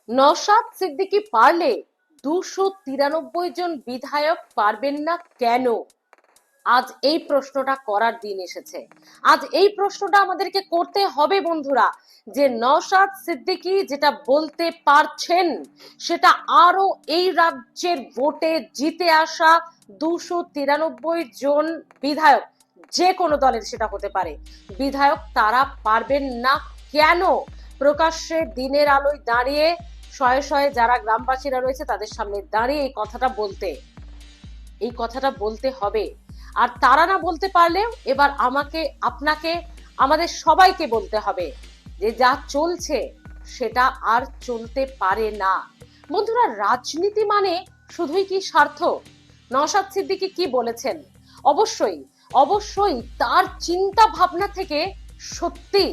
নওশাদ সিদ্দিকী পারলে 293 জন বিধায়ক পারবেন না কেন? আজ এই প্রশ্নটা করার দিন এসেছে। আজ এই প্রশ্নটা আমাদেরকে করতে হবে বন্ধুরা, যে নওশাদ সিদ্দিকী যেটা বলতে পারছেন সেটা আরো এই রাজ্যের ভোটে জিতে আসা 293 জন বিধায়ক, যে কোনো দলের সেটা হতে পারে, বিধায়ক তারা পারবেন না কেন? প্রকাশ্যে দিনের আলোয় দাঁড়িয়ে শয়ে শয়ে যারা গ্রামবাসীরা রয়েছে তাদের সামনে দাঁড়িয়ে এই কথাটা বলতে হবে। আর তারা না বলতে পারলেও এবার আমাকে, আপনাকে, আমাদের সবাইকে বলতে হবে যে যা চলছে সেটা আর চলতে পারে না। বন্ধুরা, রাজনীতি মানে শুধুই কি স্বার্থ? নওশাদ সিদ্দিকী কি বলেছেন? অবশ্যই অবশ্যই তার চিন্তা ভাবনা থেকে সত্যি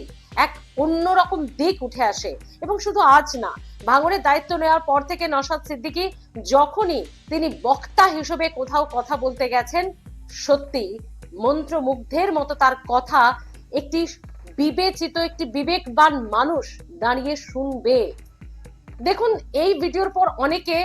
এক অন্যরকম দিক উঠে আসে। এবং শুধু আজ না, ভাঙড়ের দায়িত্ব নেওয়ার পর থেকে নওশাদ সিদ্দিকী যখনই তিনি বক্তা হিসেবে কোথাও কথা বলতে গেছেন, সত্যি মন্ত্রমুগ্ধের মতো তার কথা একটি বিবেচিত, একটি বিবেকবান মানুষ দাঁড়িয়ে শুনবে। দেখুন, এই ভিডিওর পর অনেকে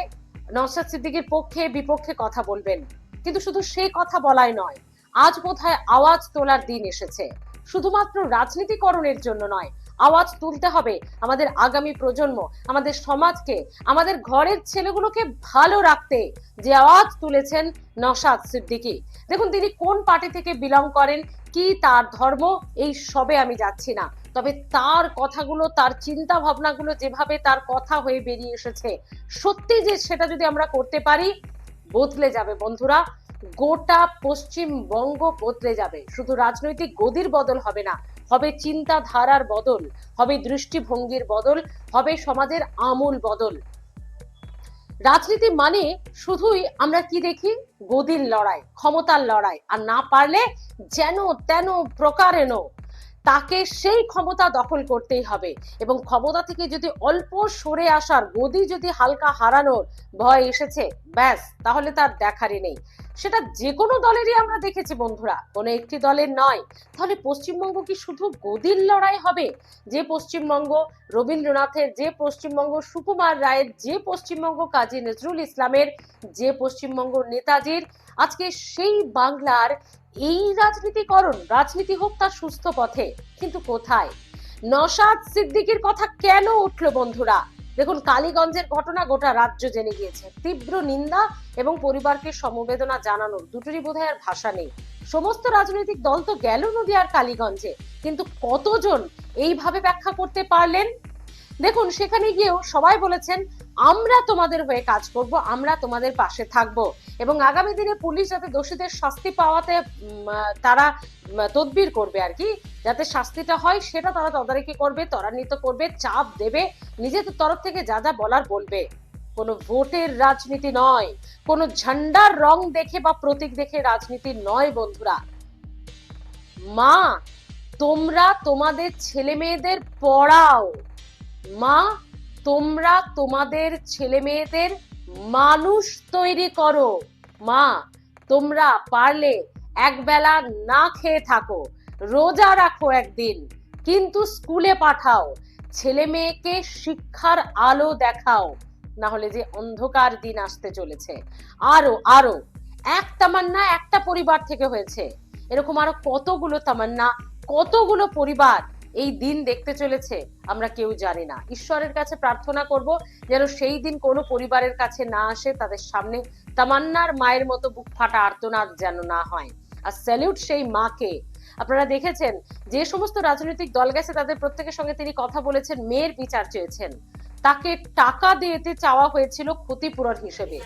নওশাদ সিদ্দিকীর পক্ষে বিপক্ষে কথা বলবেন, কিন্তু শুধু সেই কথা বলাই নয়, আজ বোধহয় আওয়াজ তোলার দিন এসেছে। শুধুমাত্র রাজনীতিকরণের জন্য নয়, আওয়াজ তুলতে হবে আমাদের আগামী প্রজন্ম, আমাদের সমাজকে, আমাদের ঘরের ছেলেগুলোকে ভালো রাখতে। যে আওয়াজ তুলেছেন নওশাদ সিদ্দিকী, দেখুন তিনি কোন পার্টি থেকে বিলং করেন, কি তার ধর্ম, এই সবে আমি যাচ্ছি না, তবে তার কথাগুলো, তার চিন্তা ভাবনাগুলো যেভাবে তার কথা হয়ে বেরিয়ে এসেছে, সত্যি যে সেটা যদি আমরা করতে পারি, বদলে যাবে বন্ধুরা, গোটা পশ্চিমবঙ্গ বদলে যাবে। শুধু রাজনৈতিক গদির বদল হবে না, হবে চিন্তাধারার বদল, হবে দৃষ্টিভঙ্গির বদল, হবে সমাজের আমূল বদল। রাজনীতি মানে শুধুই আমরা কি দেখি? গদির লড়াই, ক্ষমতার লড়াই, আর না পারলে যেন তেন প্রকারেণ তাকে সেই ক্ষমতা দখল করতেই হবে। এবং ক্ষমতা থেকে যদি অল্প সরে আসার, গদি যদি হালকা হারানোর ভয় এসেছে, ব্যাস, তাহলে তার দেখারই নেই। সেটা যে কোনো দলেরই আমরা দেখেছি বন্ধুরা, কোনো একটি দলের নয়। তাহলে পশ্চিমবঙ্গ কি শুধু গদির লড়াই হবে? যে পশ্চিমবঙ্গ রবীন্দ্রনাথের, যে পশ্চিমবঙ্গ সুকুমার রায়ের, যে পশ্চিমবঙ্গ কাজী নজরুল ইসলামের, যে পশ্চিমবঙ্গ নেতাজির, আজকে সেই বাংলার এই রাজনীতিকরণ, রাজনীতি হোক তার সুস্থ পথে, কিন্তু কোথায়? নওশাদ সিদ্দিকীর কথা কেন উঠলো বন্ধুরা? দেখুন, কালীগঞ্জের ঘটনা গোটা রাজ্য জেনে গিয়েছে। তীব্র নিন্দা এবং পরিবারকে সমবেদনা জানানোর দুটোরই বোধহয় আর ভাষা নেই। সমস্ত রাজনৈতিক দল তো গেল নদিয়ার কালীগঞ্জে, কিন্তু কতজন এইভাবে ব্যাখ্যা করতে পারলেন? দেখুন, সেখানে গিয়েও সবাই বলেছেন আমরা তোমাদের হয়ে কাজ করব, আমরা তোমাদের পাশে থাকব, এবং আগামী দিনে পুলিশ যাতে দোষীদের শাস্তি পাওয়াতে তারা তদবির করবে আর কি, যাতে শাস্তিটা হয় সেটা তারা তদারকি করবে, ত্বরান্বিত করবে, চাপ দেবে, নিজেদের তরফ থেকে যা যা বলার বলবে। কোনো ভোটের রাজনীতি নয়, কোনো ঝান্ডার রং দেখে বা প্রতীক দেখে রাজনীতি নয় বন্ধুরা। মা, তোমরা তোমাদের ছেলে মেয়েদের পড়াও, মা তোমরা তোমাদের ছেলে মেয়েদের মানুষ তৈরি করো, মা তোমরা পারলে একবেলা না খেয়ে থাকো, রোজা রাখো একদিন, কিন্তু স্কুলে পাঠাও, ছেলে মেয়েকে শিক্ষার আলো দেখাও, না হলে যে অন্ধকার দিন আসতে চলেছে। আরো আরো এক তামান্না একটা পরিবার থেকে হয়েছে, এরকম আরো কতগুলো তামান্না, কতগুলো পরিবার এই দিন দেখতে চলেছে আমরা কেউ জানি না। ঈশ্বরের কাছে প্রার্থনা করব যেন সেই দিন কোনো পরিবারের কাছে না আসে, তাদের সামনে তামান্নার মায়ের মতো বুক ফাটা আর্তনাদ যেন না হয়। আর স্যালিউট সেই মাকে। আপনারা দেখেছেন যে সমস্ত রাজনৈতিক দল গেছে তাদের প্রত্যেকের সঙ্গে তিনি কথা বলেছেন, মেয়ের বিচার চেয়েছেন, তাকে টাকা দিতে চাওয়া হয়েছিল ক্ষতিপূরণ হিসেবে।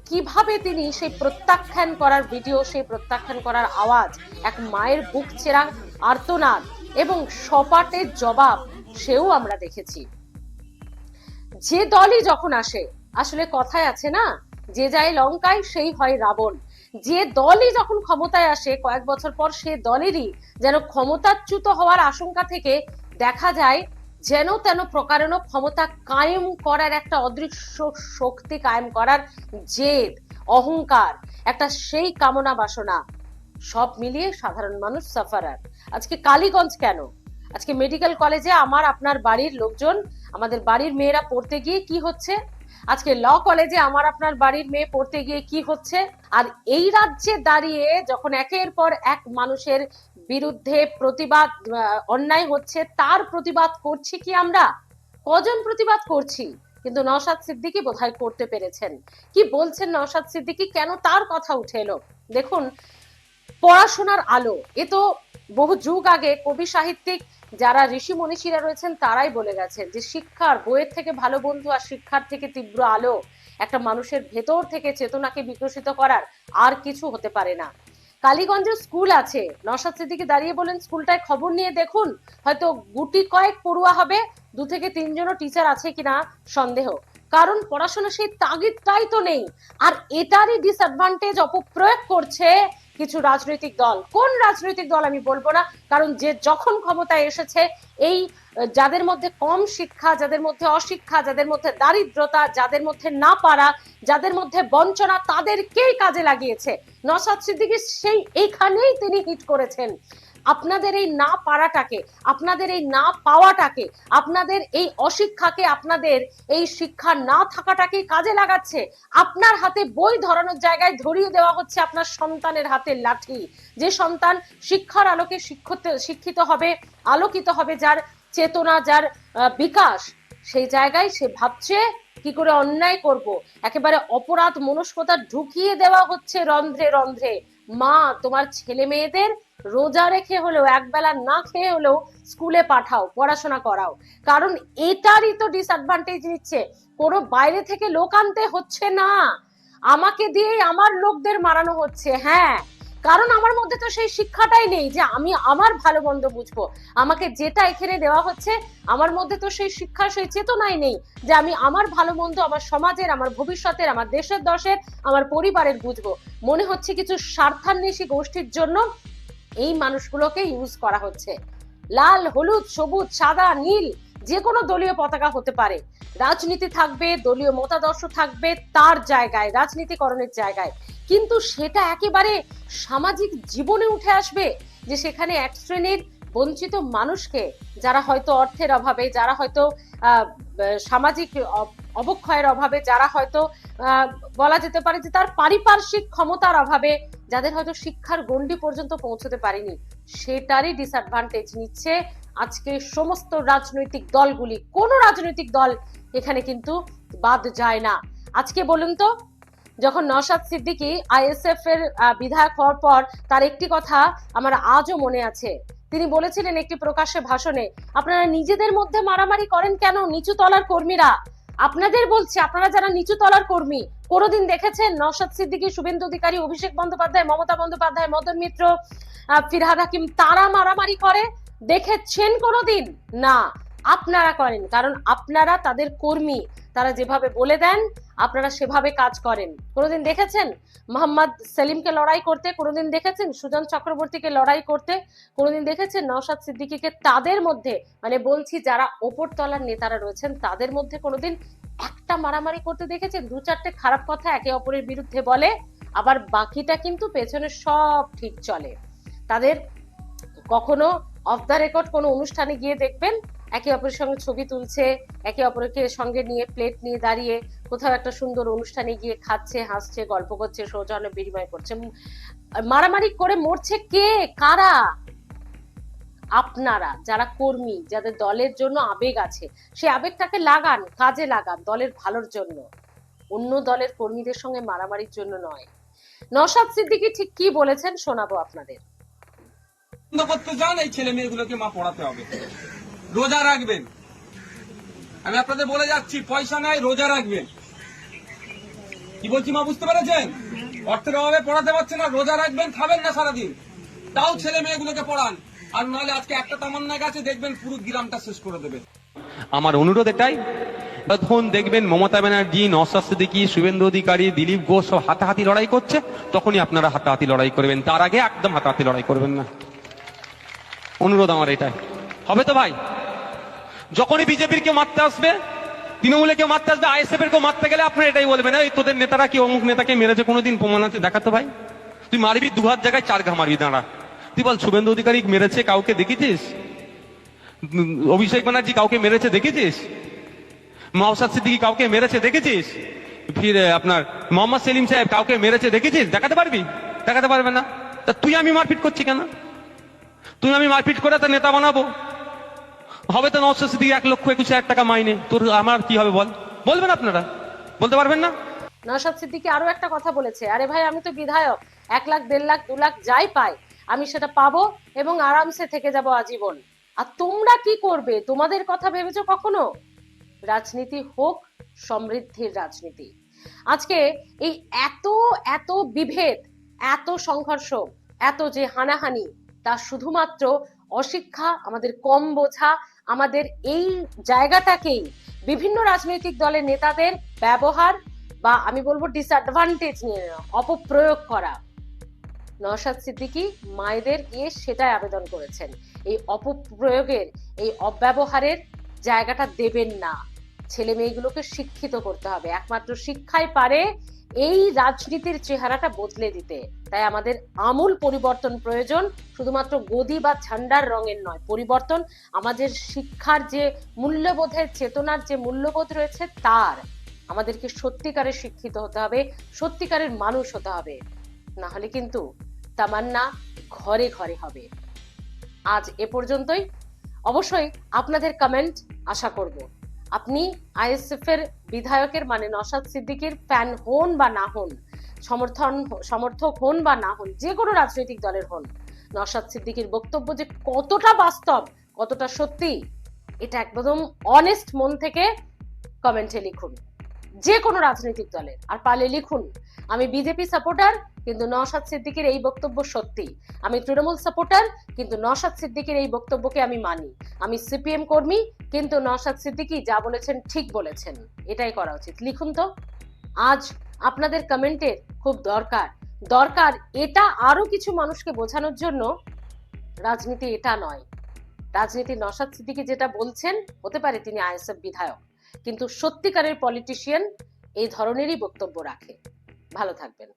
কিভাবে তিনি সেই প্রত্যাখ্যান করার ভিডিও, সেই প্রত্যাখ্যান করার আওয়াজ, এক মায়ের বুক ছেঁড়া আর্তনাদ এবং সপাটের জবাব, সেও আমরা দেখেছি। যে দলই যখন আসে, আসলে কথায় আছে না, যে যায় লঙ্কায় সেই হয় রাবণ। যে দলই যখন ক্ষমতায় আসে কয়েক বছর পর, সে দলেরই যেন ক্ষমতাচ্যুত হওয়ার আশঙ্কা থেকে দেখা যায় যেন তেন প্রকারেণ ক্ষমতা কায়েম করার একটা অদৃশ্য শক্তি, কায়েম করার জেদ, অহংকার, একটা সেই কামনা বাসনা, সব মিলিয়ে সাধারণ মানুষ সাফারার। আজকে কালীগঞ্জ কেন? আজকে মেডিকেল কলেজে আমার আপনার বাড়ির লোকজন, আমাদের বাড়ির মেয়েরা পড়তে গিয়ে কি হচ্ছে, আজকে ল কলেজে আমার আপনার বাড়ির মেয়ে পড়তে গিয়ে কি হচ্ছে। আর এই রাজ্যে দাঁড়িয়ে যখন একের পর এক মানুষের বিরুদ্ধে প্রতিবাদ, অন্যায় হচ্ছে, তার প্রতিবাদ করছি কি আমরা? কজন প্রতিবাদ করছি? কিন্তু নওশাদ সিদ্দিকী বোধহয় করতে পেরেছেন। কি বলছেন নওশাদ সিদ্দিকী, কেন তার কথা উঠে এলো? দেখুন, পড়াশোনার আলো, এ তো বহু যুগ আগে কবি সাহিত্যিক যারা ঋষি মনীষীরা রয়েছেন তারাই বলে গেছেন যে শিক্ষার, বইয়ের থেকে ভালো বন্ধু আর শিক্ষার থেকে তীব্র আলো একটা মানুষের ভেতর থেকে চেতনাকে বিকশিত করার আর কিছু হতে পারে না। কালীগঞ্জে স্কুল আছে, নওশাদ সিদ্দিকী দাঁড়িয়ে বলেন স্কুলটায় খবর নিয়ে দেখুন, হয়তো গুটি কয়েক পড়ুয়া হবে, 2 থেকে 3 জনও টিচার আছে কিনা সন্দেহ, কারণ পড়াশোনা সেই তাগিদটাই তো নেই। আর এটারই ডিসঅ্যাডভান্টেজ অপপ্রয়োগ করছে কিছু রাজনৈতিক দল। কোন রাজনৈতিক দল আমি বলবো না, কারণ যে যখন ক্ষমতায় এসেছে, এই যাদের মধ্যে কম শিক্ষা, যাদের মধ্যে অশিক্ষা, যাদের মধ্যে দারিদ্রতা, যাদের মধ্যে না পারা, যাদের মধ্যে বঞ্চনা, তাদেরকেই কাজে লাগিয়েছে। নওশাদ সিদ্দিকী সেই এইখানেই তিনি হিট করেছেন। আপনাদের এই না পারাটাকে, আপনাদের এই না পাওয়াটাকে, আপনাদের এই অশিক্ষাকে, আপনাদের এই শিক্ষা না থাকাটাকে কাজে লাগাচ্ছে। আপনার হাতে বই ধরানোর জায়গায় ধরিয়ে দেওয়া হচ্ছে আপনার সন্তানের হাতে লাঠি। যে সন্তান শিক্ষার আলোকে শিক্ষিত হবে, আলোকিত হবে, যার চেতনা, যার বিকাশ, সেই জায়গায় সে ভাবছে কি করে অন্যায় করব। একেবারে অপরাধ মনস্কতা ঢুকিয়ে দেওয়া হচ্ছে রন্ধ্রে রন্ধ্রে। মা, তোমার ছেলে মেয়েদের রোজা রেখে হলেও, একবেলা না খেয়ে হলেও স্কুলে পাঠাও, পড়াশোনা করাও, কারণ এটারই তো ডিসঅ্যাডভান্টেজ নিচ্ছে। কোনো বাইরে থেকে লোক আনতে হচ্ছে না, আমাকে দিয়ে আমার লোকদের মারানো হচ্ছে। হ্যাঁ, কারণ আমার মধ্যে তো সেই শিক্ষাটাই নেই যে আমি আমার ভালো মন্দ বুঝবো। আমাকে যেটা এখানে দেওয়া হচ্ছে, আমার মধ্যে তো সেই শিক্ষা, সেই চেতনাই নেই যে আমি আমার ভালো মন্দ, আমার সমাজের, আমার ভবিষ্যতের, আমার দেশের, দশের, আমার পরিবারের বুঝবো। মনে হচ্ছে কিছু স্বার্থান্বেষী গোষ্ঠীর জন্য এই মানুষগুলোকে ইউজ করা হচ্ছে। লাল, হলুদ, সবুজ, সাদা, নীল, যে কোনো দলীয় পতাকা হতে পারে, রাজনীতি থাকবে, দলীয় মতাদর্শ থাকবে তার জায়গায়, রাজনীতিকরণের জায়গায়, কিন্তু সেটা একেবারে সামাজিক জীবনে উঠে আসবে যে সেখানে এক শ্রেণীর বঞ্চিত মানুষকে, যারা হয়তো অর্থের অভাবে, যারা হয়তো সামাজিক অবক্ষয়ের অভাবে, যারা হয়তো বলা যেতে পারে যে তার পারিপার্শ্বিক ক্ষমতার অভাবে, যাদের হয়তো শিক্ষার গণ্ডি পর্যন্ত পৌঁছতে পারেনি, সেটারই ডিসঅ্যাডভান্টেজ নিচ্ছে আজকে সমস্ত রাজনৈতিক দলগুলি। কোন রাজনৈতিক দল এখানে কিন্তু বাদ যায় না। আজকে বলুন তো, যখন নওশাদ সিদ্দিকী আইএসএফ এর বিধায়ক হওয়ার পর তার একটি কথা আমার আজও মনে আছে। তিনি বলেছিলেন একটি প্রকাশ্যে ভাষণে, আপনারা নিজেদের মধ্যে মারামারি করেন কেন, নিচু তলার কর্মীরা? আপনাদের বলছি, আপনারা যারা নিচু তলার কর্মী, কোনোদিন দেখেছেন নওশাদ সিদ্দিকী, শুভেন্দু অধিকারী, অভিষেক বন্দ্যোপাধ্যায়, মমতা বন্দ্যোপাধ্যায়, মদন মিত্র, ফিরহাদ হাকিম, তারা মারামারি করে দেখেছেন কোনোদিন? না, আপনারা করেন, কারণ আপনারা তাদের কর্মী। তারা যেভাবে বলে দেন আপনারা সেভাবে কাজ করেন। কোনোদিন দেখেছেন মোহাম্মদ সেলিমকে লড়াই করতে? কোনোদিন দেখেছেন সুজন চক্রবর্তীকে লড়াই করতে? কোনোদিন দেখেছেন নওশাদ সিদ্দিকীকে তাদের মধ্যে, মানে বলছি যারা ওপর তলার নেতারা রয়েছেন তাদের মধ্যে কোনোদিন একটা মারামারি করতে দেখেছেন? 2-4টে খারাপ কথা একে অপরের বিরুদ্ধে বলে, আবার বাকিটা কিন্তু পেছনে সব ঠিক চলে। তাদের কখনো অফ দ্য রেকর্ড কোনো অনুষ্ঠানে গিয়ে দেখবেন একে অপরের সঙ্গে ছবি তুলছে, একে অপরকে সঙ্গে নিয়ে প্লেট নিয়ে দাঁড়িয়ে কোথাও একটা সুন্দর অনুষ্ঠানে গিয়ে খাচ্ছে, হাসছে, গল্প করছে, সৌজন্য বিনিময় করছে। মারামারি করে মরছে কে, কারা? আপনারা যারা কর্মী, যাদের দলের জন্য আবেগ আছে, সেই আবেগটাকে লাগান, কাজে লাগান দলের ভালোর জন্য, অন্য দলের কর্মীদের সঙ্গে মারামারির জন্য নয়। নওশাদ সিদ্দিকী ঠিক কি বলেছেন শোনাবো আপনাদের। করতে চান এই ছেলে মেয়েগুলোকে মা পড়াতে হবে, রোজা রাখবেন। আমি আপনাদের বলে যাচ্ছি, পয়সা নাই, রোজা রাখবেন। কি বলছি মা, বুঝতে পেরেছেন? অর্থের অভাবে পড়াতে পারছে না, রোজা রাখবেন, খাবেন না সারাদিন, তাও ছেলে মেয়েগুলোকে পড়ান। আর নাহলে আজকে একটা তামান্না গাছে দেখবেন পুরো গ্রামটা শেষ করে দেবে। আমার অনুরোধ এটাই, যখন দেখবেন মমতা ব্যানার্জি, নওশাদ সিদ্দিকী, শুভেন্দু অধিকারী, দিলীপ ঘোষ সব হাতাহাতি লড়াই করছে, তখনই আপনারা হাতাহাতি লড়াই করবেন, তার আগে একদম হাতাহাতি লড়াই করবেন না। অনুরোধ আমার এটাই। হবে তো ভাই? যখনই বিজেপির কেউ মারতে আসবে, তৃণমূলে কেউ মারতে আসবে, আইএসএফ এর কেউ মারতে গেলে আপনারা এটাই বলবেন, এই তোদের নেতারা কি অমুক নেতাকে মেরেছে, কোনোদিন প্রমাণ আছে দেখাতো ভাই? তুই মারবি 2 হাত জায়গায় 4 ঘা মারবি, দাঁড়া। তুই বল শুভেন্দু অধিকারী মেরেছে কাউকে দেখেছিস? অভিষেক ব্যানার্জি কাউকে মেরেছে দেখেছিস? নওশাদ সিদ্দিকী কাউকে মেরেছে দেখেছিস? ফির আপনার মোহাম্মদ সেলিম সাহেব কাউকে মেরেছে দেখেছিস? দেখাতে পারবি? দেখাতে পারবে না। তা তুই আমি মারপিট করছি কেন? তুই আমি মারপিট করে তো নেতা বানাবো। হবে তো নওশাদ সিদ্দিকী 1,21,000 টাকা মাইনে, তোর আমার কি হবে বল? বলবেন আপনারা? বলতে পারবেন না? নওশাদ সিদ্দিকী আরো একটা কথা বলেছে, আরে ভাই আমি তো বিধায়ক, 1 লাখ 1.5 লাখ 2 লাখ যাই পাই আমি সেটা পাবো এবং আরামসে থেকে যাব আজীবন। আর তোমরা কি করবে? তোমাদের কথা ভেবেছো কখনো? রাজনীতি হোক সমৃদ্ধির রাজনীতি। আজকে এই এত এত বিভেদ, এত সংঘর্ষ, এত যে হানাহানি, তা শুধুমাত্র অশিক্ষা, আমাদের কম বোঝা, আমাদের এই জায়গাটাকেই বিভিন্ন রাজনৈতিক দলের নেতাদের ব্যবহার বা আমি বলবো ডিসঅ্যাডভান্টেজ নিয়ে নেওয়া, অপপ্রয়োগ করা। নওশাদ সিদ্দিকী মায়েদের গিয়ে সেটাই আবেদন করেছেন, এই অপপ্রয়োগের, এই অব্যবহারের জায়গাটা দেবেন না। ছেলে মেয়েগুলোকে শিক্ষিত করতে হবে, একমাত্র শিক্ষাই পারে এই রাজনীতির চেহারাটা বদলে দিতে। তাই আমাদের আমূল পরিবর্তন প্রয়োজন, শুধুমাত্র গদি বা ঝান্ডার রঙের নয়। পরিবর্তন আমাদের শিক্ষার যে মূল্যবোধের, চেতনার যে মূল্যবোধ রয়েছে তার। আমাদেরকে সত্যিকারের শিক্ষিত হতে হবে, সত্যিকারের মানুষ হতে হবে, না হলে কিন্তু তামান্না ঘরে ঘরে হবে। আজ এ পর্যন্তই। অবশ্যই আপনাদের কমেন্ট আশা করব। আপনি আইএসএফ এর বিধায়কের মানে নওশাদ সিদ্দিকীর ফ্যান হন বা না হন, সমর্থক হন বা না হন, যে কোনো রাজনৈতিক দলের হন, নওশাদ সিদ্দিকীর বক্তব্য যে কতটা বাস্তব, কতটা সত্যি, এটা একদম অনেস্ট মন থেকে কমেন্টে লিখুন, যে কোনো রাজনৈতিক দলের। আর পারলে লিখুন, আমি বিজেপি সাপোর্টার কিন্তু নওশাদ সিদ্দিকীর এই বক্তব্য সত্যি, আমি তৃণমূল সাপোর্টার কিন্তু নওশাদ সিদ্দিকীর এই বক্তব্যকে আমি মানি, আমি সিপিএম কর্মী কিন্তু নওশাদ সিদ্দিকী যা বলেছেন ঠিক বলেছেন। এটাই করা উচিত। লিখুন তো। আজ আপনাদের কমেন্টের খুব দরকার এটা আরো কিছু মানুষকে বোঝানোর জন্য। রাজনীতি এটা নয়। রাজনীতি নওশাদ সিদ্দিকী যেটা বলছেন, হতে পারে তিনি আইএসএফ বিধায়ক, কিন্তু সত্যিকারের পলিটিশিয়ান এই ধরনেরই বক্তব্য রাখে। ভালো থাকবেন।